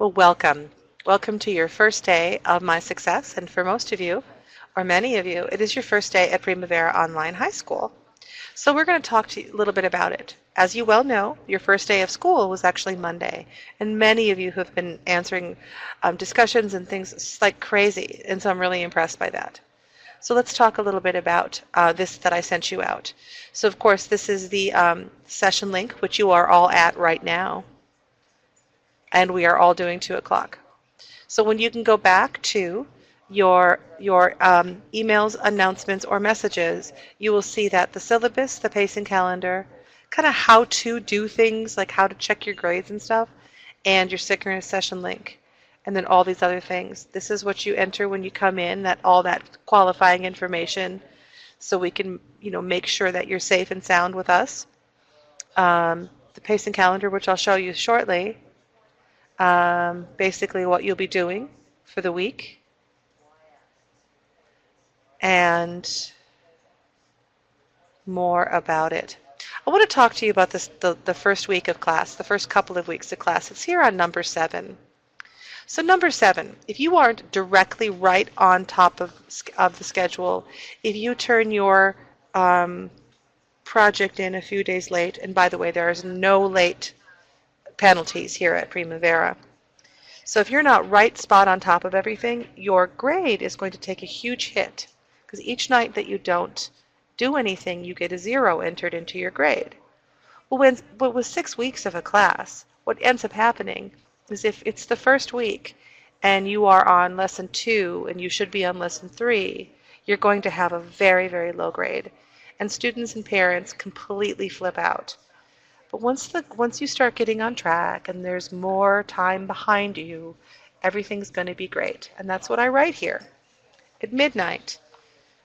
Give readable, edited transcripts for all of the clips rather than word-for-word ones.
Well, welcome. Welcome to your first day of My Success, and for most of you, or many of you, it is your first day at Primavera Online High School. So we're going to talk to you a little bit about it. As you well know, your first day of school was actually Monday, and many of you have been answering discussions and things like crazy, and so I'm really impressed by that. So let's talk a little bit about this that I sent you out. So of course, this is the session link, which you are all at right now, and we are all doing 2 o'clock. So when you can go back to your emails, announcements, or messages, you will see that the syllabus, the pacing calendar, kind of how to do things, like how to check your grades and stuff, and your synchronous session link, and then all these other things. This is what you enter when you come in, that all that qualifying information, so we can, make sure that you're safe and sound with us. The pacing calendar, which I'll show you shortly, basically what you'll be doing for the week, and more about it. I want to talk to you about the first week of class, the first couple of weeks of class. It's here on number 7. So number 7, if you aren't directly right on top of the schedule, if you turn your project in a few days late, and by the way, there is no late penalties here at Primavera. So if you're not right spot on top of everything, your grade is going to take a huge hit, because each night that you don't do anything, you get a 0 entered into your grade. But with 6 weeks of a class, what ends up happening is if it's the first week and you are on lesson 2 and you should be on lesson 3, you're going to have a very, very low grade. And students and parents completely flip out. But once you start getting on track and there's more time behind you, everything's going to be great. And that's what I write here. At midnight,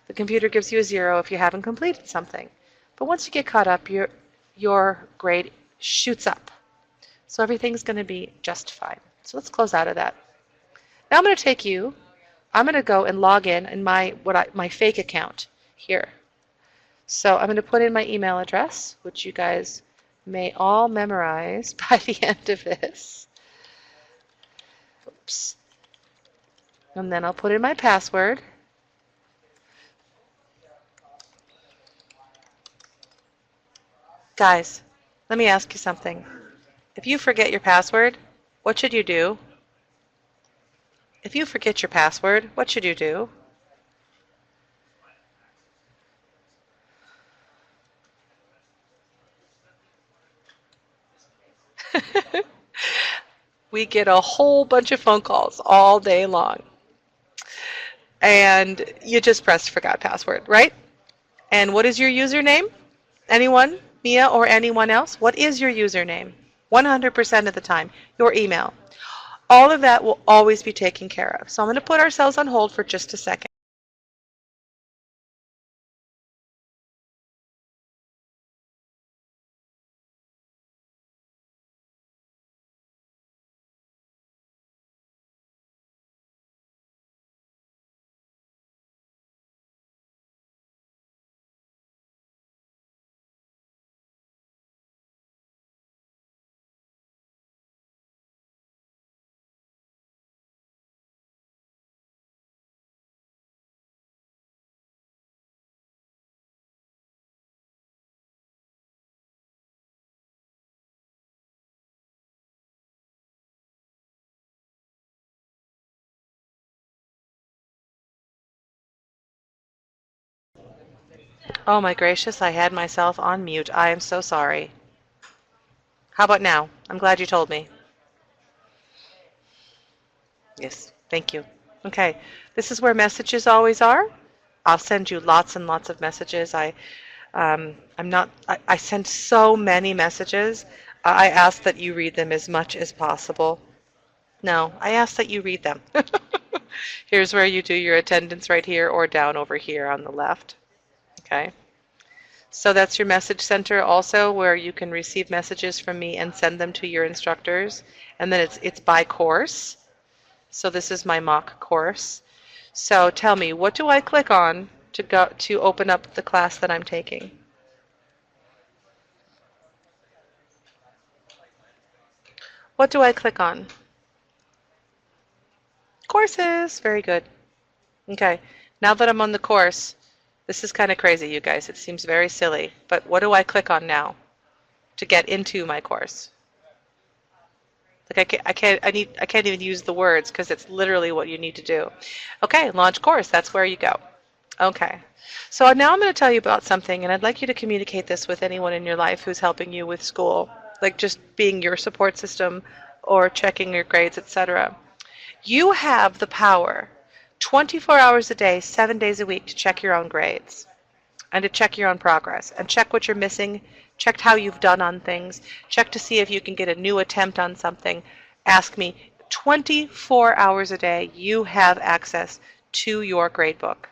the computer gives you a 0 if you haven't completed something. But once you get caught up, your grade shoots up. So everything's going to be just fine. So let's close out of that. Now I'm going to go and log in my fake account here. So I'm going to put in my email address, which you guys may all memorize by the end of this. Oops. And then I'll put in my password. Guys, let me ask you something. If you forget your password, what should you do? If you forget your password, what should you do? We get a whole bunch of phone calls all day long. And you just pressed forgot password, right? And what is your username? Anyone? Mia or anyone else? What is your username? 100% of the time. Your email. All of that will always be taken care of. So I'm going to put ourselves on hold for just a second. Oh my gracious, I had myself on mute. I am so sorry. How about now? I'm glad you told me. Yes, thank you. Okay, this is where messages always are. I'll send you lots and lots of messages. I send so many messages. I ask that you read them as much as possible. No, I ask that you read them. Here's where you do your attendance right here or down over here on the left. Okay. So that's your message center also, where you can receive messages from me and send them to your instructors. And then it's by course. So this is my mock course. So tell me, what do I click on to open up the class that I'm taking? What do I click on? Courses. Very good. Okay. Now that I'm on the course, this is kind of crazy, you guys. It seems very silly. But what do I click on now to get into my course? Like I can't even use the words because it's literally what you need to do. Okay, launch course. That's where you go. Okay. So now I'm going to tell you about something, and I'd like you to communicate this with anyone in your life who's helping you with school, like just being your support system or checking your grades, etc. You have the power 24 hours a day, 7 days a week to check your own grades and to check your own progress and check what you're missing, check how you've done on things, check to see if you can get a new attempt on something. Ask me. 24 hours a day, you have access to your gradebook.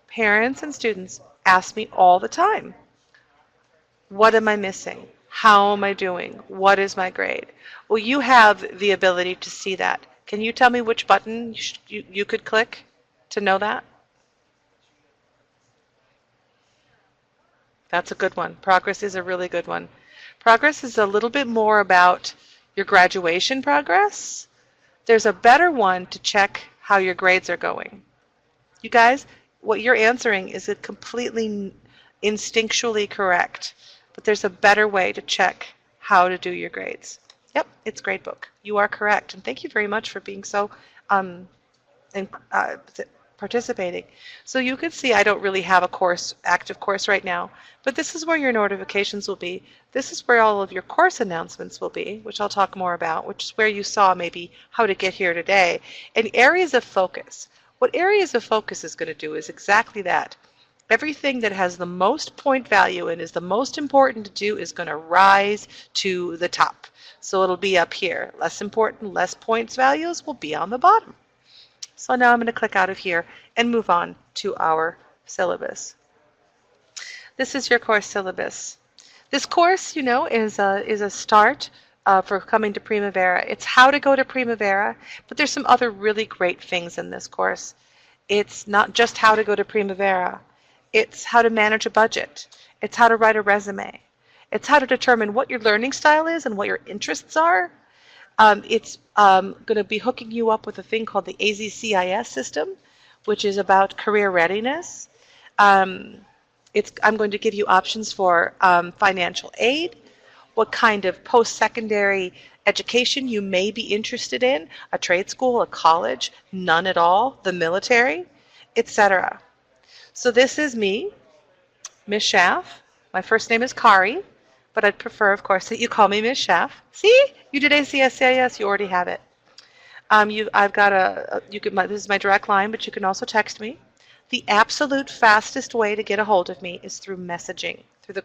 Parents and students ask me all the time, what am I missing? How am I doing? What is my grade? Well, you have the ability to see that. Can you tell me which button you could click to know that? That's a good one. Progress is a really good one. Progress is a little bit more about your graduation progress. There's a better one to check how your grades are going. You guys, what you're answering is completely instinctually correct, but there's a better way to check how to do your grades. Yep, it's Gradebook. You are correct, and thank you very much for being so participating. So you can see I don't really have a active course right now, but this is where your notifications will be. This is where all of your course announcements will be, which I'll talk more about, which is where you saw maybe how to get here today, and areas of focus. What areas of focus is going to do is exactly that. Everything that has the most point value and is the most important to do is going to rise to the top. So it'll be up here. Less important, less points values will be on the bottom. So now I'm going to click out of here and move on to our syllabus. This is your course syllabus. This course, you know, is a start for coming to Primavera. It's how to go to Primavera, but there's some other really great things in this course. It's not just how to go to Primavera. It's how to manage a budget. It's how to write a resume. It's how to determine what your learning style is and what your interests are. It's going to be hooking you up with a thing called the AZCIS system, which is about career readiness. I'm going to give you options for financial aid, what kind of post-secondary education you may be interested in, a trade school, a college, none at all, the military, etc. So this is me, Miss Schaff. My first name is Kari, but I'd prefer, of course, that you call me Miss Schaff. See? You did ACSCIS, you already have it. I've got this is my direct line, but you can also text me. The absolute fastest way to get a hold of me is through messaging, through the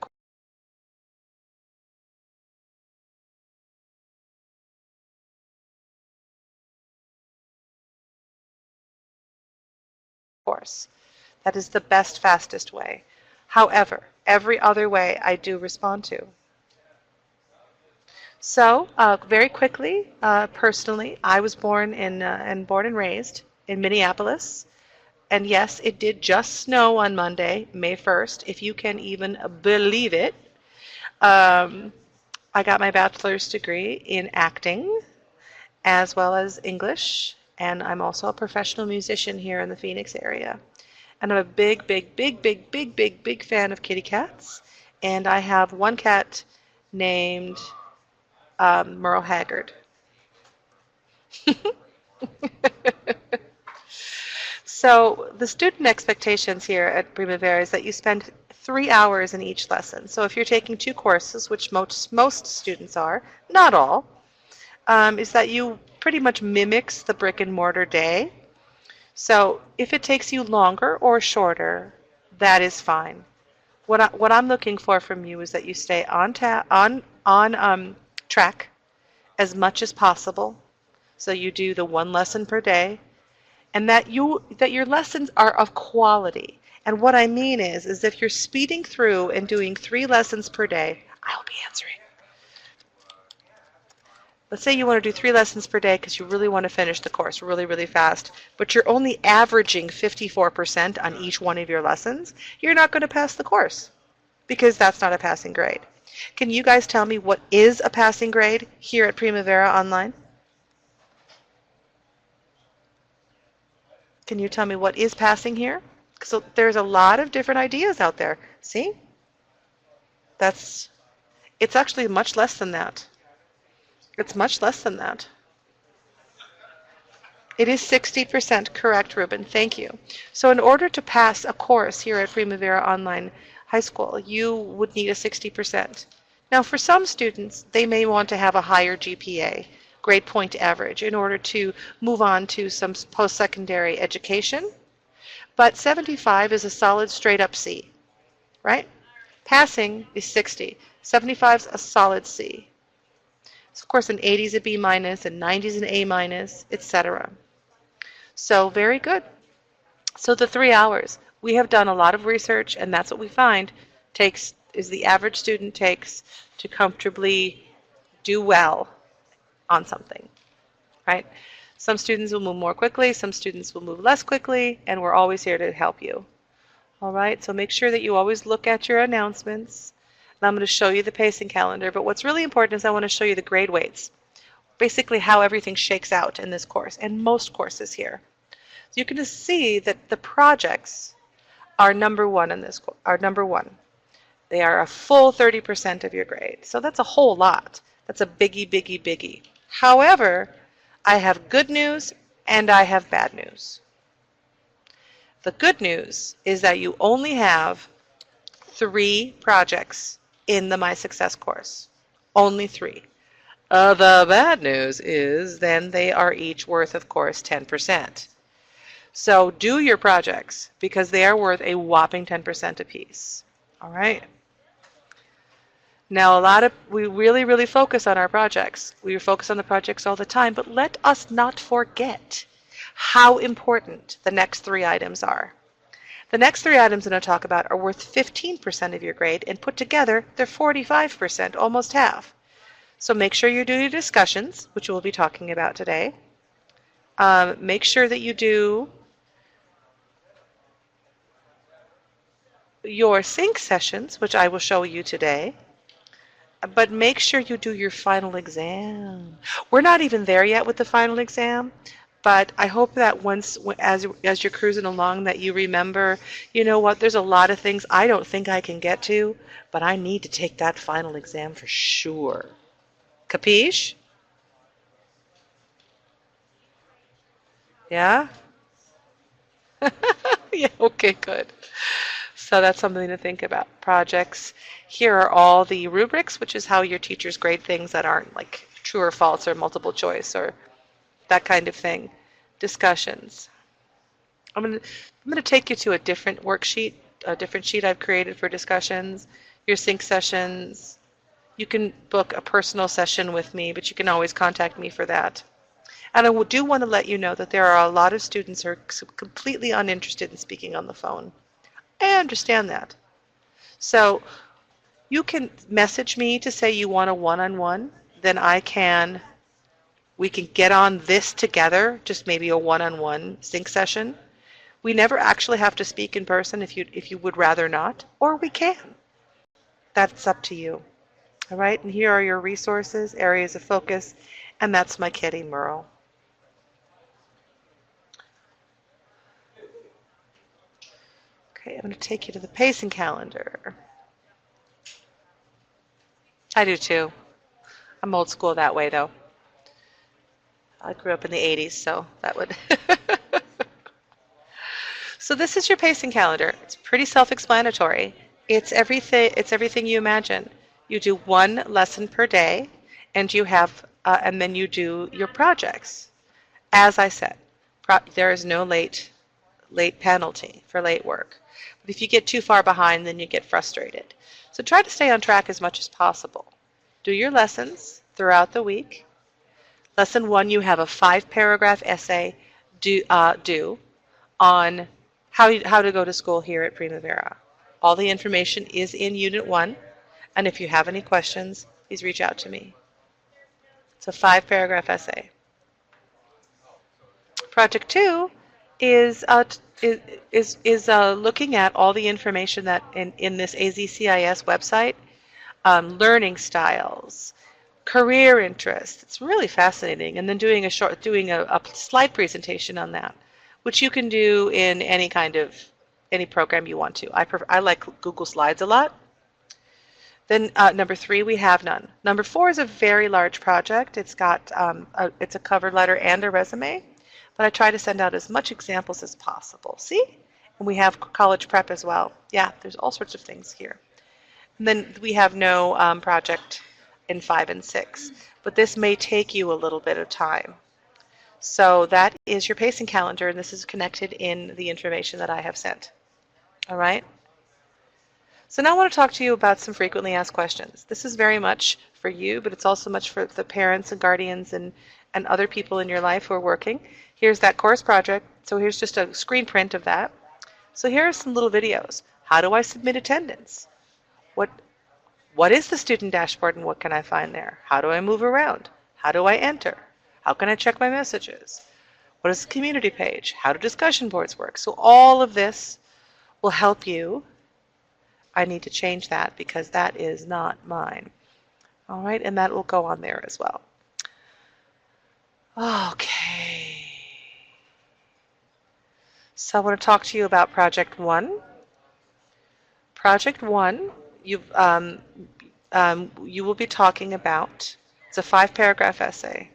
course. That is the best, fastest way. However, every other way I do respond to. So, very quickly, personally, I was born and raised in Minneapolis. And yes, it did just snow on Monday, May 1st, if you can even believe it. I got my bachelor's degree in acting as well as English, and I'm also a professional musician here in the Phoenix area. And I'm a big fan of kitty cats, and I have one cat named Merle Haggard. So the student expectations here at Primavera is that you spend 3 hours in each lesson. So if you're taking 2 courses, which most students are, not all, is that you pretty much mimics the brick and mortar day. So if it takes you longer or shorter, that is fine. What I'm looking for from you is that you stay on track as much as possible. So you do the 1 lesson per day, and that your lessons are of quality. And what I mean is if you're speeding through and doing 3 lessons per day, I'll be answering. Let's say you want to do 3 lessons per day because you really want to finish the course really fast, but you're only averaging 54% on each one of your lessons, you're not going to pass the course because that's not a passing grade. Can you guys tell me what is a passing grade here at Primavera Online? Can you tell me what is passing here? So there's a lot of different ideas out there. See? It's actually much less than that. It's much less than that. It is 60% correct, Ruben. Thank you. So in order to pass a course here at Primavera Online High School, you would need a 60%. Now, for some students, they may want to have a higher GPA, grade point average, in order to move on to some post-secondary education. But 75 is a solid straight-up C, right? Passing is 60. 75 is a solid C. So of course, an 80 is a B minus, and 90 is an A minus, etc. So very good. So the 3 hours, we have done a lot of research, and that's what we find is the average student takes to comfortably do well on something, right? Some students will move more quickly, some students will move less quickly, and we're always here to help you. All right, so make sure that you always look at your announcements. And I'm going to show you the pacing calendar, but what's really important is I want to show you the grade weights, basically how everything shakes out in this course and most courses here. So you can just see that the projects are number one in this course, are number one. They are a full 30% of your grade. So that's a whole lot. That's a biggie, biggie, biggie. However, I have good news and I have bad news. The good news is that you only have 3 projects in the My Success course. Only 3. The bad news is then they are each worth, of course, 10%. So do your projects because they are worth a whopping 10% apiece. All right? Now, we really, really focus on our projects. We focus on the projects all the time, but let us not forget how important the next 3 items are. The next 3 items I'm going to talk about are worth 15% of your grade, and put together, they're 45%, almost half. So make sure you do your discussions, which we'll be talking about today. Make sure that you do your sync sessions, which I will show you today. But make sure you do your final exam. We're not even there yet with the final exam, but I hope that as you're cruising along, that you remember, you know what, there's a lot of things I don't think I can get to, but I need to take that final exam for sure. Capiche? Yeah? Yeah, okay, good. So that's something to think about. Projects. Here are all the rubrics, which is how your teachers grade things that aren't like true or false or multiple choice or that kind of thing. Discussions. I'm going to take you to a different worksheet, a different sheet I've created for discussions. Your sync sessions. You can book a personal session with me, but you can always contact me for that. And I do want to let you know that there are a lot of students who are completely uninterested in speaking on the phone. I understand that. So you can message me to say you want a one-on-one, then we can get on this together, just maybe a one-on-one sync session. We never actually have to speak in person if you would rather not, or we can. That's up to you. All right, and here are your resources, areas of focus, and that's my kitty, Merle. Okay, I'm going to take you to the pacing calendar. I do too. I'm old school that way, though. I grew up in the 80s, so that would... So this is your pacing calendar. It's pretty self-explanatory. It's everything you imagine. You do 1 lesson per day, and then you do your projects. As I said, there is no late penalty for late work. But if you get too far behind, then you get frustrated. So try to stay on track as much as possible. Do your lessons throughout the week. Lesson 1, you have a 5-paragraph essay due on how to go to school here at Primavera. All the information is in Unit 1, and if you have any questions, please reach out to me. It's a 5-paragraph essay. Project 2 is looking at all the information that in this AZCIS website, learning styles, career interests. It's really fascinating, and then doing a slide presentation on that which you can do in any program you want to. I like Google Slides a lot. Then number 3, we have none. Number 4 is a very large project. It's got it's a cover letter and a resume, but I try to send out as much examples as possible. See? And we have college prep as well. Yeah, there's all sorts of things here. And then we have no project in 5 and 6, but this may take you a little bit of time. So that is your pacing calendar, and this is connected in the information that I have sent. All right? So now I want to talk to you about some frequently asked questions. This is very much for you, but it's also much for the parents and guardians and other people in your life who are working. Here's that course project. So here's just a screen print of that. So here are some little videos. How do I submit attendance? What is the student dashboard and what can I find there? How do I move around? How do I enter? How can I check my messages? What is the community page? How do discussion boards work? So all of this will help you. I need to change that because that is not mine. All right, and that will go on there as well. Okay. So I want to talk to you about Project 1. Project 1, you will be talking about, it's a 5-paragraph essay.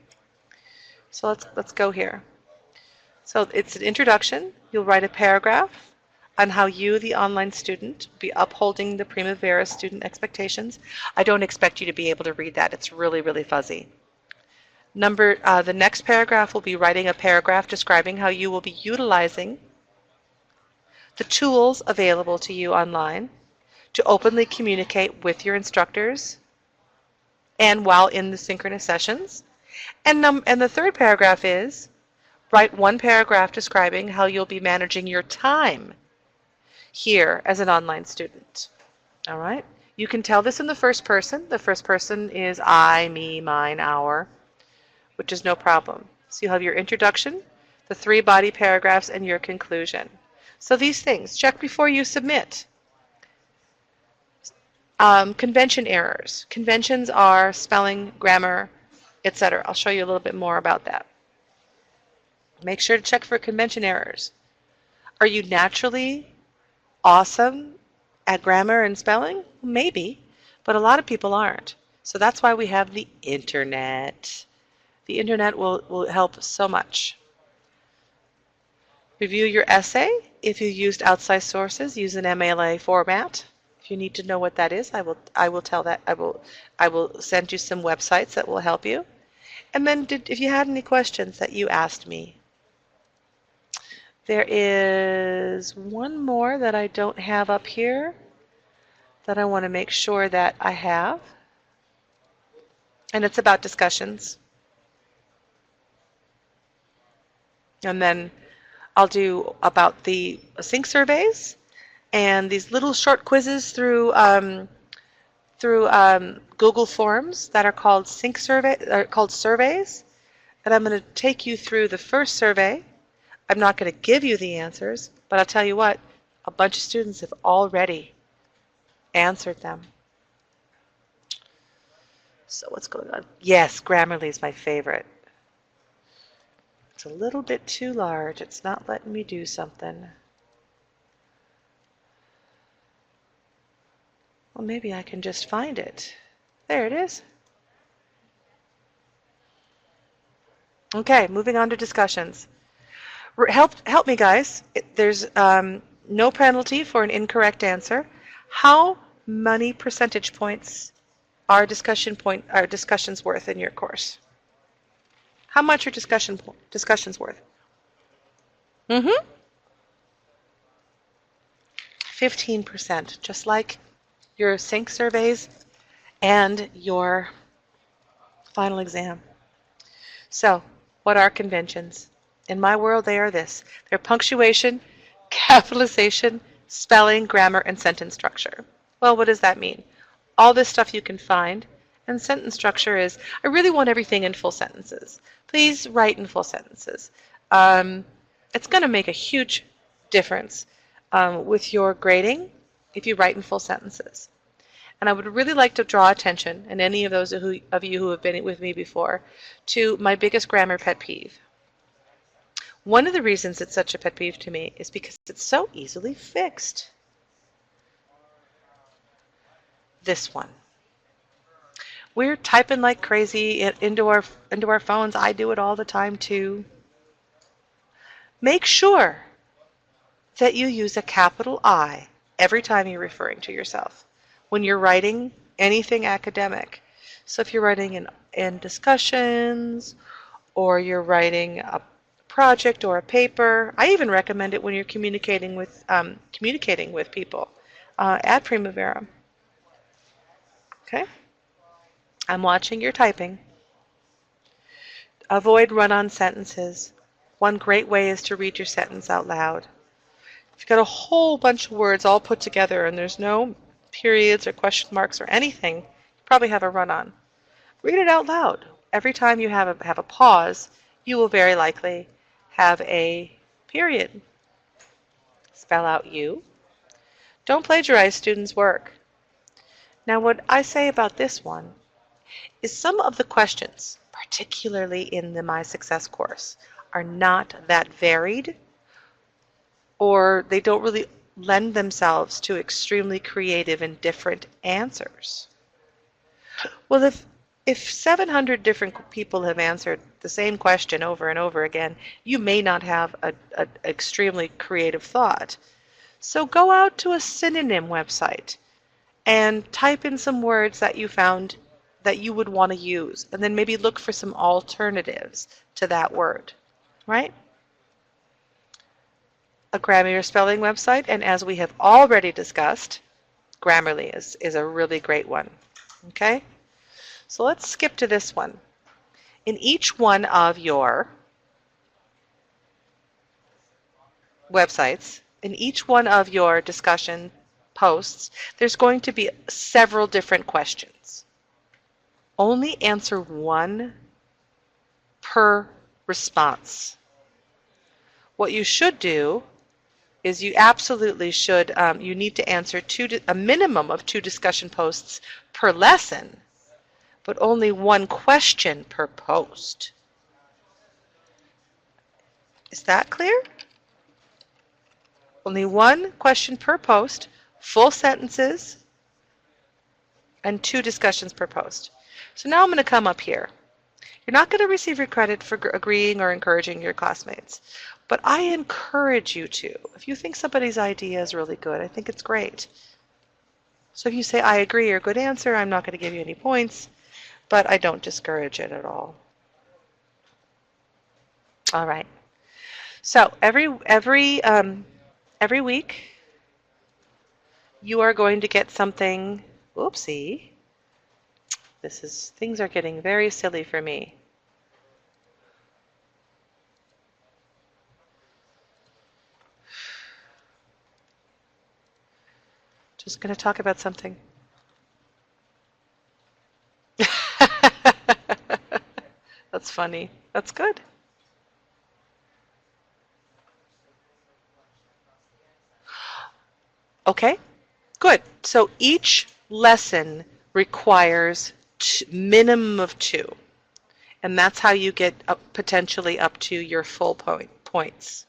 So let's go here. So it's an introduction. You'll write a paragraph on how you, the online student, will be upholding the Primavera student expectations. I don't expect you to be able to read that. It's really, really fuzzy. The next paragraph will be writing a paragraph describing how you will be utilizing the tools available to you online to openly communicate with your instructors and while in the synchronous sessions. And the third paragraph is write one paragraph describing how you'll be managing your time here as an online student. All right? You can tell this in the first person. The first person is I, me, mine, our, which is no problem. So you'll have your introduction, the 3 body paragraphs, and your conclusion. So these things, check before you submit. Convention errors. Conventions are spelling, grammar, etc. I'll show you a little bit more about that. Make sure to check for convention errors. Are you naturally awesome at grammar and spelling? Maybe, but a lot of people aren't. So that's why we have the internet. The internet will help so much. Review your essay. If you used outside sources, use an MLA format. If you need to know what that is, I will tell that. I will send you some websites that will help you. And then if you had any questions that you asked me. There is one more that I don't have up here that I want to make sure that I have. And it's about discussions. And then I'll do about the sync surveys and these little short quizzes through Google Forms that are called surveys. And I'm going to take you through the first survey. I'm not going to give you the answers, but I'll tell you what, a bunch of students have already answered them. So what's going on? Yes, Grammarly is my favorite. It's a little bit too large. It's not letting me do something. Well, maybe I can just find it. There it is. Okay, moving on to discussions. Help me, guys. There's no penalty for an incorrect answer. How many percentage points are discussions worth in your course? How much are discussions worth? 15%, just like your sync surveys and your final exam. So, what are conventions? In my world, they are this. They're punctuation, capitalization, spelling, grammar, and sentence structure. Well, what does that mean? All this stuff you can find. And sentence structure is, I really want everything in full sentences. Please write in full sentences. It's going to make a huge difference with your grading if you write in full sentences. And I would really like to draw attention, and any of those of you who have been with me before, to my biggest grammar pet peeve. One of the reasons it's such a pet peeve to me is because it's so easily fixed. This one. We're typing like crazy into our phones. I do it all the time too. Make sure that you use a capital I every time you're referring to yourself when you're writing anything academic. So if you're writing in discussions, or you're writing a project or a paper, I even recommend it when you're communicating with people at Primavera. Okay? I'm watching your typing. Avoid run-on sentences. One great way is to read your sentence out loud. If you've got a whole bunch of words all put together and there's no periods or question marks or anything, you probably have a run-on. Read it out loud. Every time you have a pause, you will very likely have a period. Spell out you. Don't plagiarize students' work. Now, what I say about this one is some of the questions, particularly in the My Success course, are not that varied, or they don't really lend themselves to extremely creative and different answers. Well, if 700 different people have answered the same question over and over again, you may not have an extremely creative thought. So go out to a synonym website and type in some words that you found that you would want to use, and then maybe look for some alternatives to that word, right? A grammar or spelling website, and as we have already discussed, Grammarly is a really great one. Okay? So let's skip to this one. In each one of your websites, in each one of your discussion posts, there's going to be several different questions. Only answer one per response. What you should do is you absolutely should, you need to answer a minimum of 2 discussion posts per lesson, but only 1 question per post. Is that clear? Only 1 question per post, full sentences, and 2 discussions per post. So now I'm going to come up here. You're not going to receive your credit for agreeing or encouraging your classmates, but I encourage you to. If you think somebody's idea is really good, I think it's great. So if you say, I agree, or good answer, I'm not going to give you any points, but I don't discourage it at all. All right. So every week, you are going to get something. Oopsie. Things are getting very silly for me. Just going to talk about something. That's funny. That's good. Okay, good. So each lesson requires minimum of 2. And that's how you get potentially up to your full points.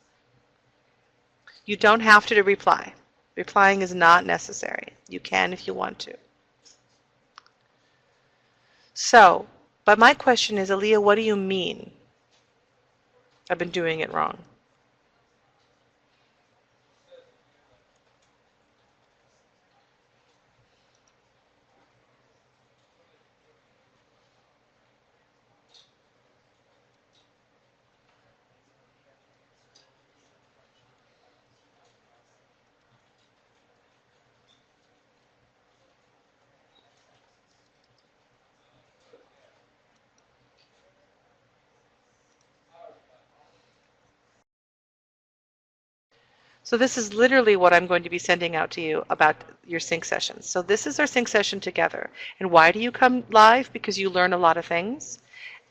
You don't have to reply. Replying is not necessary. You can if you want to. So, but my question is, Aaliyah, what do you mean? I've been doing it wrong. So this is literally what I'm going to be sending out to you about your sync sessions. So this is our sync session together. And why do you come live? Because you learn a lot of things.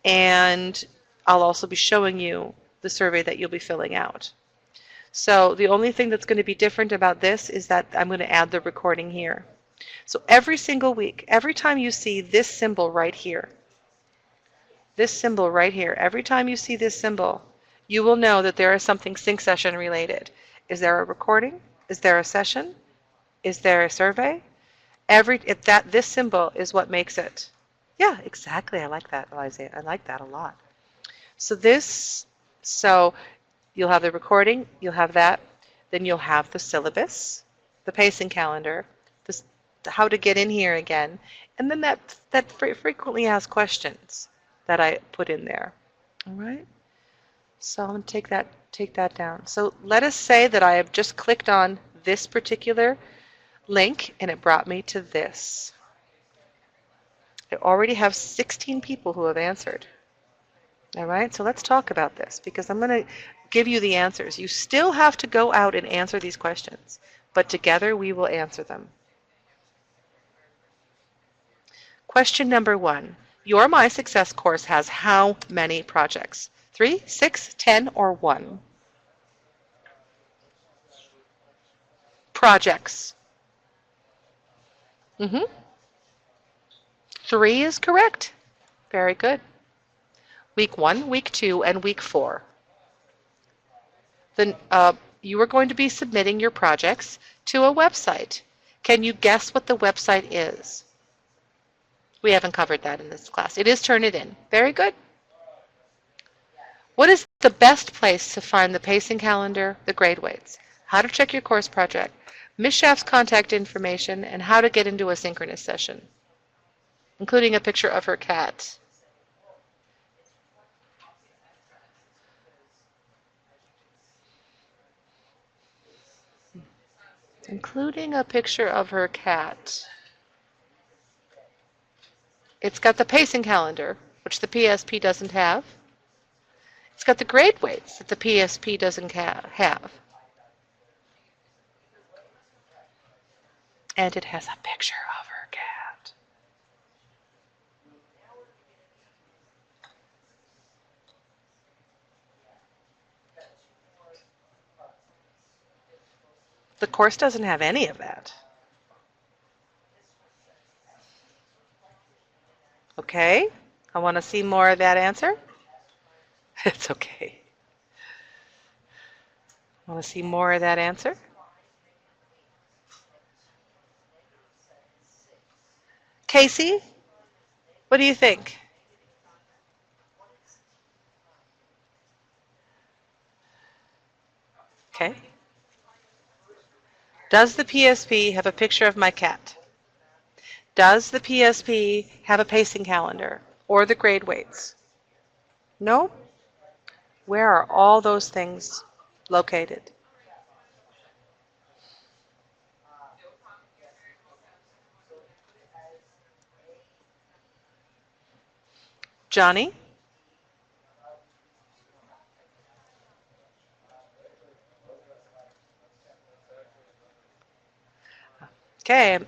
And I'll also be showing you the survey that you'll be filling out. So the only thing that's going to be different about this is that I'm going to add the recording here. So every single week, every time you see this symbol right here, every time you see this symbol, you will know that there is something sync session related. Is there a recording? Is there a session? Is there a survey? This symbol is what makes it. Yeah, exactly. I like that, Eliza. I like that a lot. So you'll have the recording, you'll have that, then you'll have the syllabus, the pacing calendar, this, how to get in here again, and then that frequently asked questions that I put in there. All right. So I'm going to take that down. So let us say that I have just clicked on this particular link and it brought me to this. I already have 16 people who have answered. All right, so let's talk about this because I'm going to give you the answers. You still have to go out and answer these questions, but together we will answer them. Question number 1. Your My Success course has how many projects? 3, 6, 10, or 1? Projects. 3 is correct. Very good. Week 1, week 2, and week 4. Then you are going to be submitting your projects to a website. Can you guess what the website is? We haven't covered that in this class. It is Turnitin. Very good. What is the best place to find the pacing calendar, the grade weights, how to check your course project, Ms. Schaaf's contact information, and how to get into a synchronous session, including a picture of her cat? Including a picture of her cat. It's got the pacing calendar, which the PSP doesn't have. It's got the grade weights that the PSP doesn't have. And it has a picture of her cat. The course doesn't have any of that. Okay, I want to see more of that answer. It's okay. I want to see more of that answer. Casey, what do you think? Okay. Does the PSP have a picture of my cat? Does the PSP have a pacing calendar or the grade weights? No? Where are all those things located? Johnny? Okay,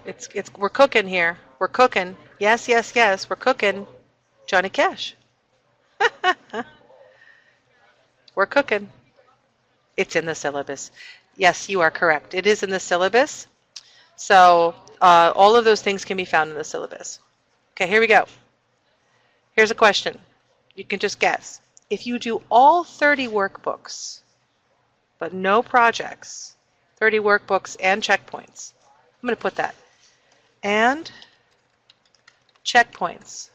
we're cooking here. We're cooking. Yes, yes, yes, we're cooking. Johnny Cash. We're cooking. It's in the syllabus. Yes, you are correct. It is in the syllabus. So all of those things can be found in the syllabus. Okay, here we go. Here's a question. You can just guess. If you do all 30 workbooks, but no projects, 30 workbooks and checkpoints, I'm going to put that, and checkpoints,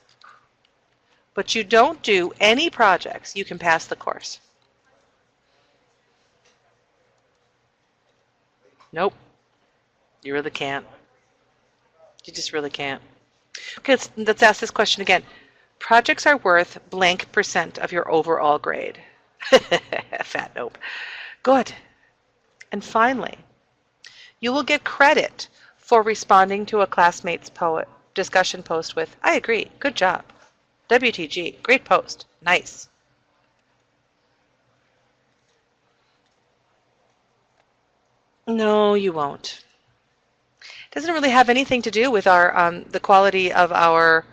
but you don't do any projects, you can pass the course. Nope. You really can't. You just really can't. Okay, let's ask this question again. Projects are worth blank % of your overall grade. Fat nope. Good. And finally, you will get credit for responding to a classmate's discussion post with, I agree, good job. WTG, great post, nice. No, you won't. It doesn't really have anything to do with our the quality of our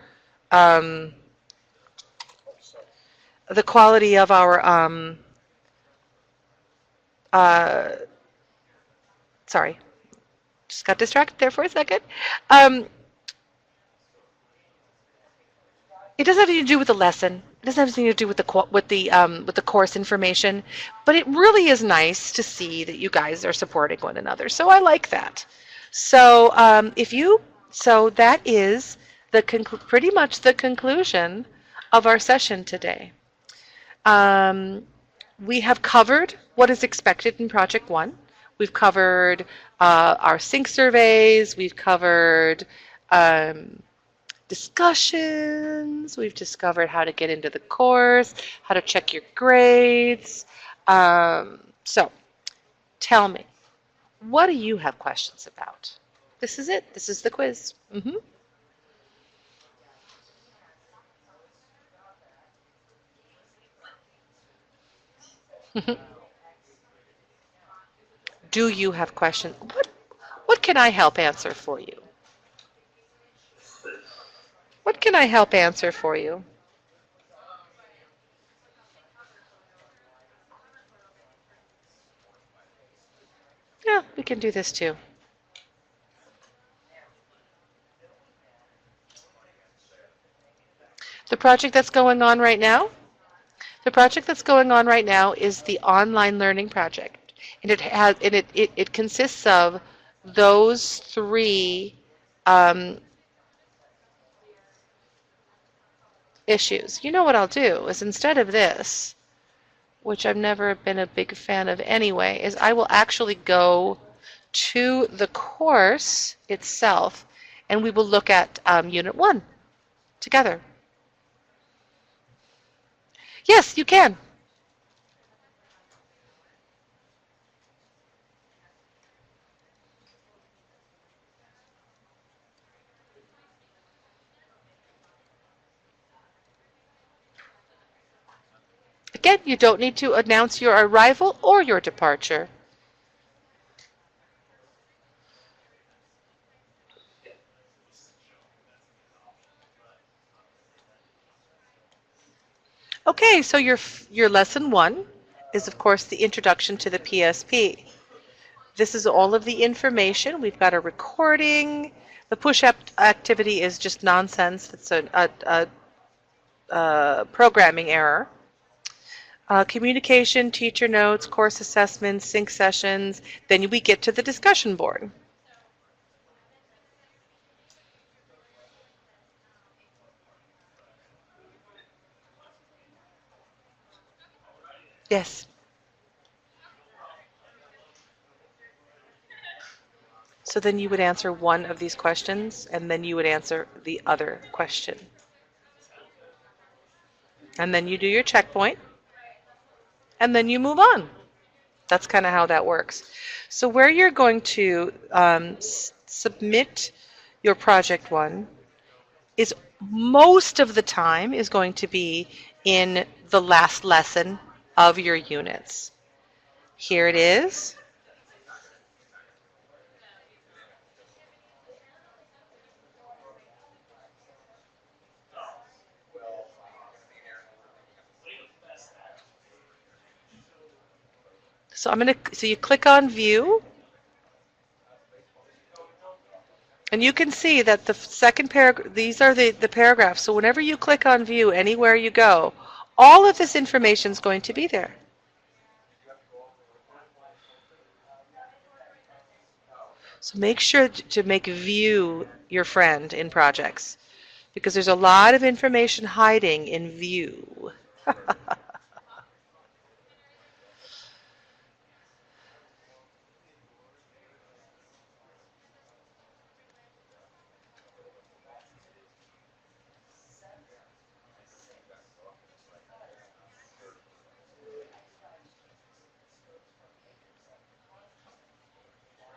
sorry, just got distracted there for a second. It doesn't have anything to do with the lesson. It doesn't have anything to do with the course information, but it really is nice to see that you guys are supporting one another. So I like that. So so that is pretty much the conclusion of our session today. Um, we have covered what is expected in Project 1. We've covered our sync surveys. We've covered discussions. We've discovered how to get into the course, how to check your grades. So tell me, what do you have questions about? This is it. This is the quiz. Do you have questions? What can I help answer for you? What can I help answer for you? Yeah, we can do this too. The project that's going on right now? The project that's going on right now is the online learning project. And it consists of those three issues. You know what I'll do is instead of this, which I've never been a big fan of anyway, is I will actually go to the course itself and we will look at Unit 1 together. Yes, you can. Again, you don't need to announce your arrival or your departure. Okay, so your lesson 1 is of course the introduction to the PSP. This is all of the information. We've got a recording. The push-up activity is just nonsense. It's a programming error. Communication, teacher notes, course assessments, sync sessions. Then we get to the discussion board. Yes. So then you would answer one of these questions, and then you would answer the other question. And then you do your checkpoint, and then you move on. That's kind of how that works. So where you're going to submit your Project 1 is most of the time is going to be in the last lesson of your units. Here it is. So you click on view, and you can see that the second paragraph, these are the paragraphs. So whenever you click on view, anywhere you go, all of this information is going to be there. So make sure to make view your friend in projects, because there's a lot of information hiding in view.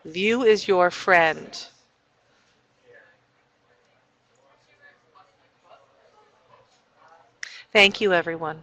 View is your friend. Thank you, everyone.